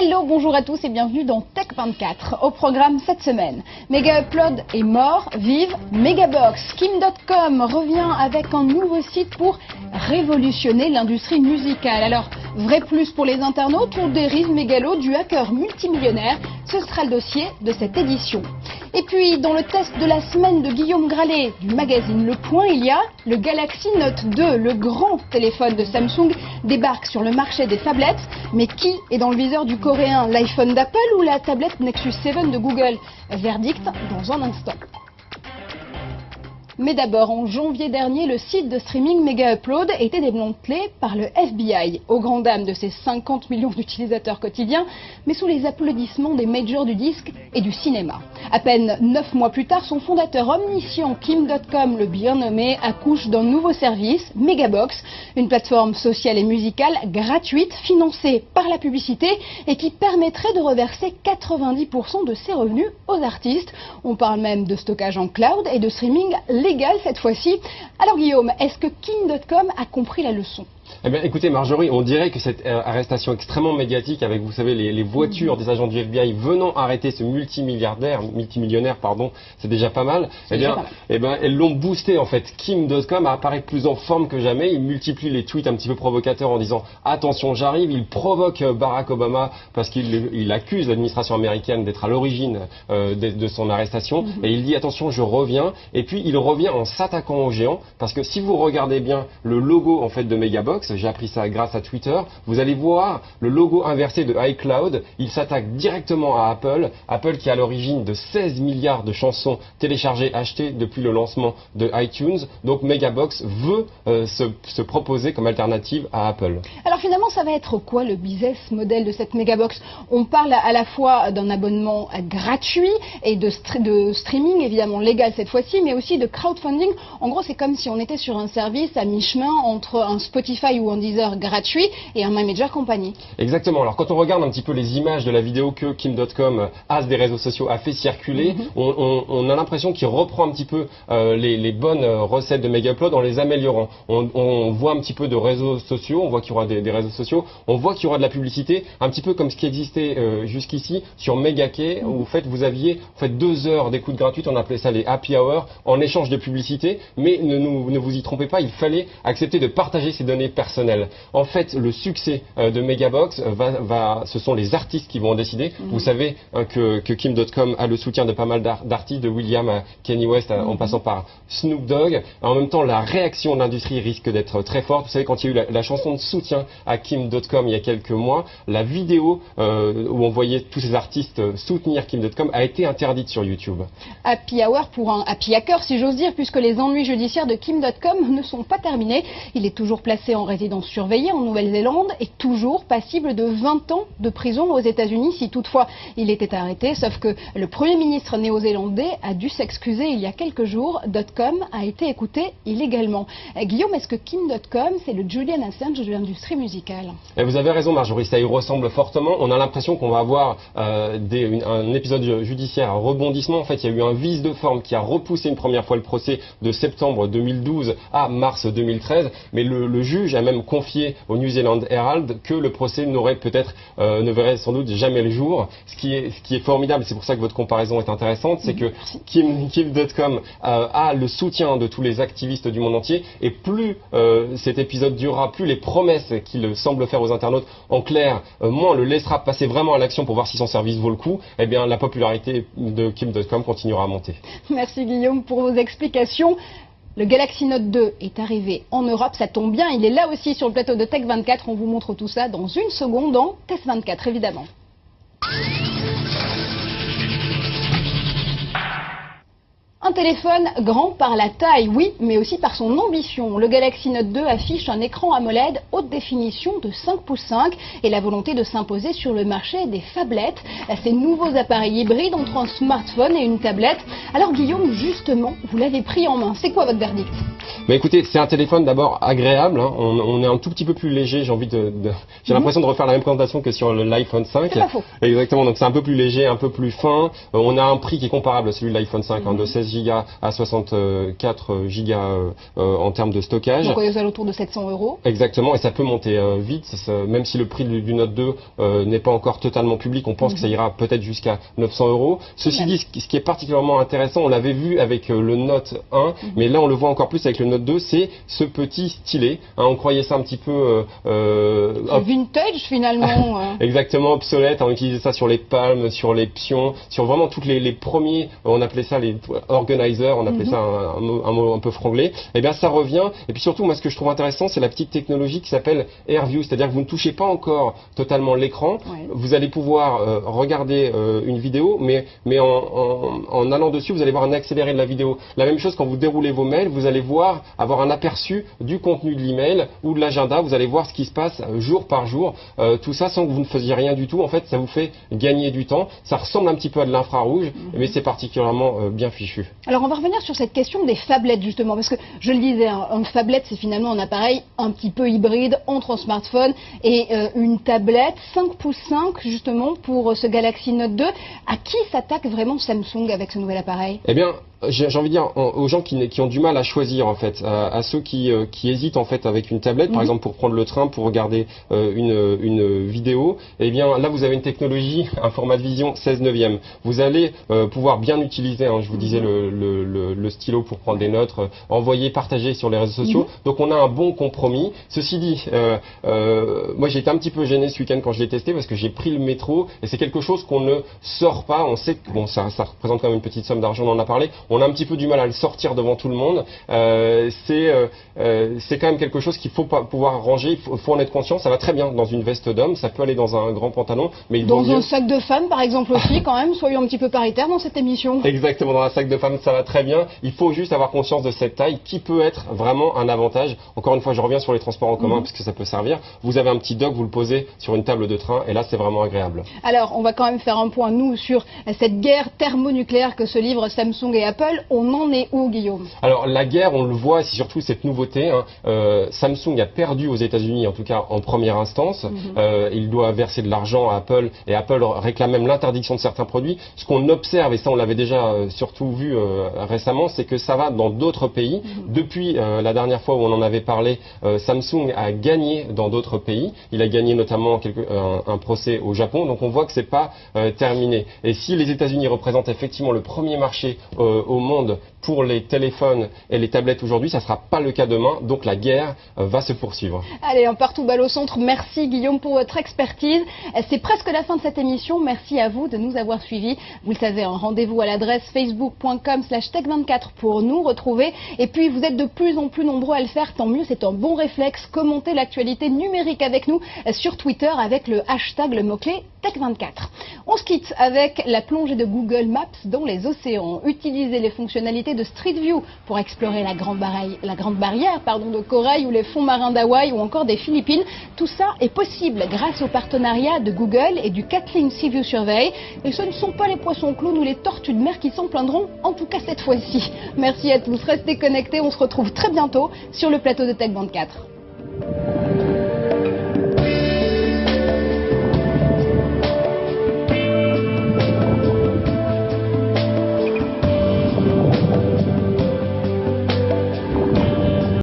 Hello, bonjour à tous et bienvenue dans Tech24. Au programme cette semaine, Mega Upload est mort, vive Megabox. Kim.com revient avec un nouveau site pour révolutionner l'industrie musicale. Alors, vrai plus pour les internautes ou dérive mégalo du hacker multimillionnaire? Ce sera le dossier de cette édition. Et puis, dans le test de la semaine de Guillaume Gralet du magazine Le Point, il y a le Galaxy Note 2, le grand téléphone de Samsung, débarque sur le marché des tablettes. Mais qui est dans le viseur du coréen, l'iPhone d'Apple ou la tablette Nexus 7 de Google? Verdict dans un instant. Mais d'abord, en janvier dernier, le site de streaming Mega Upload était démantelé par le FBI, aux grandes dames de ses 50 millions d'utilisateurs quotidiens, mais sous les applaudissements des majors du disque et du cinéma. À peine 9 mois plus tard, son fondateur omniscient, Kim.com, le bien nommé, accouche d'un nouveau service, Megabox, une plateforme sociale et musicale gratuite, financée par la publicité et qui permettrait de reverser 90% de ses revenus aux artistes. On parle même de stockage en cloud et de streaming légal cette fois-ci. Alors Guillaume, est-ce que Kim.com a compris la leçon? Eh bien, écoutez, Marjorie, on dirait que cette arrestation extrêmement médiatique, avec, vous savez, les voitures des agents du FBI venant arrêter ce multimillionnaire, c'est déjà pas mal. Eh bien, elles l'ont boosté, en fait. Kim.com apparaît plus en forme que jamais. Il multiplie les tweets un petit peu provocateurs en disant « Attention, j'arrive ». Il provoque Barack Obama parce qu'il accuse l'administration américaine d'être à l'origine de son arrestation. Et il dit « Attention, je reviens ». Et puis, il revient en s'attaquant aux géants parce que si vous regardez bien le logo, en fait, de Megabox, j'ai appris ça grâce à Twitter, vous allez voir le logo inversé de iCloud. Il s'attaque directement à Apple. Apple qui est à l'origine de 16 milliards de chansons téléchargées, achetées depuis le lancement de iTunes. Donc Megabox veut se proposer comme alternative à Apple. Alors finalement, ça va être quoi le business model de cette Megabox? On parle à la fois d'un abonnement gratuit et de streaming, évidemment légal cette fois-ci, mais aussi de crowdfunding. En gros, c'est comme si on était sur un service à mi-chemin entre un Spotify ou un Deezer gratuit et un My Major Company. Exactement. Alors quand on regarde un petit peu les images de la vidéo que Kim.com, as des réseaux sociaux, a fait circuler, on a l'impression qu'il reprend un petit peu les bonnes recettes de Mega Upload en les améliorant. On voit un petit peu de réseaux sociaux, on voit qu'il y aura des réseaux sociaux, on voit qu'il y aura de la publicité, un petit peu comme ce qui existait jusqu'ici sur Megakey, où en fait, vous aviez 2 heures d'écoute gratuite, on appelait ça les happy hours, en échange de publicité, mais ne vous y trompez pas, il fallait accepter de partager ces données personnelles. En fait, le succès de Megabox, ce sont les artistes qui vont en décider. Vous savez que Kim.com a le soutien de pas mal d'artistes, de William à Kanye West, en passant par Snoop Dogg. En même temps, la réaction de l'industrie risque d'être très forte. Vous savez, quand il y a eu la chanson de soutien à Kim.com il y a quelques mois, la vidéo où on voyait tous ces artistes soutenir Kim.com a été interdite sur YouTube. Happy hour pour un happy hacker, si j'ose dire, puisque les ennuis judiciaires de Kim.com ne sont pas terminés. Il est toujours placé en résidence surveillée en Nouvelle-Zélande et toujours passible de 20 ans de prison aux États-Unis si toutefois il était arrêté. Sauf que le Premier ministre néo-zélandais a dû s'excuser il y a quelques jours. .com a été écouté illégalement. Guillaume, est-ce que Kim.com, c'est le Julian Assange de l'industrie musicale? Et vous avez raison, Marjorie, ça y ressemble fortement. On a l'impression qu'on va avoir un épisode judiciaire, un rebondissement. En fait, il y a eu un vice de forme qui a repoussé une première fois le procès de septembre 2012 à mars 2013. Mais le juge a même confié au New Zealand Herald que le procès ne verrait sans doute jamais le jour. Ce qui est formidable, c'est pour ça que votre comparaison est intéressante, c'est que Kim.com a le soutien de tous les activistes du monde entier, et plus cet épisode durera, plus les promesses qu'il semble faire aux internautes, en clair, moins on le laissera passer vraiment à l'action pour voir si son service vaut le coup, eh bien la popularité de Kim.com continuera à monter. Merci Guillaume pour vos explications. Le Galaxy Note 2 est arrivé en Europe, ça tombe bien, il est là aussi sur le plateau de Tech24. On vous montre tout ça dans une seconde dans Test 24 évidemment. Un téléphone grand par la taille, oui, mais aussi par son ambition. Le Galaxy Note 2 affiche un écran AMOLED haute définition de 5 pouces 5 et la volonté de s'imposer sur le marché des phablettes. Ces nouveaux appareils hybrides entre un smartphone et une tablette. Alors Guillaume, justement, vous l'avez pris en main. C'est quoi votre verdict? Mais écoutez, c'est un téléphone d'abord agréable. On est un tout petit peu plus léger. J'ai l'impression de refaire la même présentation que sur l'iPhone 5. C'est pas faux. Exactement. Donc c'est un peu plus léger, un peu plus fin. On a un prix qui est comparable à celui de l'iPhone 5, de 16 Go à 64 Go en termes de stockage. Donc on est aux alentours de 700 €. Exactement, et ça peut monter vite, même si le prix du Note 2 n'est pas encore totalement public, on pense que ça ira peut-être jusqu'à 900 €. Ceci dit, ce qui est particulièrement intéressant, on l'avait vu avec le Note 1, mais là on le voit encore plus avec le Note 2, c'est ce petit stylet. On croyait ça un petit peu vintage finalement. Exactement, obsolète. On utilisait ça sur les palmes, sur les pions, sur vraiment toutes les premiers, on appelait ça les organizers, on appelait ça un mot un peu franglais. Et bien ça revient. Et puis surtout, moi ce que je trouve intéressant, c'est la petite technologie qui s'appelle AirView, c'est-à-dire que vous ne touchez pas encore totalement l'écran. Vous allez pouvoir regarder une vidéo, mais en allant dessus, vous allez voir un accéléré de la vidéo. La même chose quand vous déroulez vos mails, vous allez avoir un aperçu du contenu de l'email ou de l'agenda. Vous allez voir ce qui se passe jour par jour. Tout ça sans que vous ne faisiez rien du tout. En fait, ça vous fait gagner du temps. Ça ressemble un petit peu à de l'infrarouge, mais c'est particulièrement bien fichu. Alors, on va revenir sur cette question des phablettes, justement, parce que je le disais, une phablette, c'est finalement un appareil un petit peu hybride entre un smartphone et une tablette 5 pouces 5, justement, pour ce Galaxy Note 2. À qui s'attaque vraiment Samsung avec ce nouvel appareil? Eh bien, j'ai envie de dire aux gens qui ont du mal à choisir, en fait, à ceux qui hésitent en fait avec une tablette, par exemple pour prendre le train, pour regarder une vidéo. Eh bien là vous avez une technologie, un format de vision 16/9. Vous allez pouvoir bien utiliser, je vous disais le stylo pour prendre des notes, envoyer, partager sur les réseaux sociaux. Donc on a un bon compromis. Ceci dit, moi j'ai été un petit peu gêné ce week-end quand je l'ai testé parce que j'ai pris le métro et c'est quelque chose qu'on ne sort pas. On sait que bon, ça représente quand même une petite somme d'argent, on en a parlé. On a un petit peu du mal à le sortir devant tout le monde. C'est quand même quelque chose qu'il faut pouvoir ranger. Il faut en être conscient. Ça va très bien dans une veste d'homme. Ça peut aller dans un grand pantalon, mais il vaut mieux... Dans un sac de femme, par exemple aussi, quand même. Soyons un petit peu paritaires dans cette émission. Exactement, dans un sac de femme, ça va très bien. Il faut juste avoir conscience de cette taille qui peut être vraiment un avantage. Encore une fois, je reviens sur les transports en commun parce que ça peut servir. Vous avez un petit dock, vous le posez sur une table de train et là, c'est vraiment agréable. Alors, on va quand même faire un point, nous, sur cette guerre thermonucléaire que se livrent Samsung et Apple. On en est où, Guillaume? Alors la guerre, on le voit, c'est surtout cette nouveauté. Samsung a perdu aux États-Unis, en tout cas en première instance. Il doit verser de l'argent à Apple et Apple réclame même l'interdiction de certains produits. Ce qu'on observe, et ça on l'avait déjà surtout vu récemment, c'est que ça va dans d'autres pays. Depuis la dernière fois où on en avait parlé, Samsung a gagné dans d'autres pays. Il a gagné notamment un procès au Japon. Donc on voit que c'est pas terminé. Et si les États-Unis représentent effectivement le premier marché au monde pour les téléphones et les tablettes aujourd'hui, ça ne sera pas le cas demain, donc la guerre va se poursuivre. Allez, un partout balle au centre. Merci Guillaume pour votre expertise. C'est presque la fin de cette émission. Merci à vous de nous avoir suivis. Vous le savez, un rendez-vous à l'adresse facebook.com/tech24 pour nous retrouver. Et puis, vous êtes de plus en plus nombreux à le faire, tant mieux, c'est un bon réflexe. Commentez l'actualité numérique avec nous sur Twitter avec le hashtag, le mot-clé Tech24. On se quitte avec la plongée de Google Maps dans les océans. Utilisez les fonctionnalités de Street View pour explorer la grande barrière de corail ou les fonds marins d'Hawaï ou encore des Philippines. Tout ça est possible grâce au partenariat de Google et du Kathleen Sea View Survey. Et ce ne sont pas les poissons clowns ou les tortues de mer qui s'en plaindront, en tout cas cette fois-ci. Merci à tous, restez connectés, on se retrouve très bientôt sur le plateau de Tech24.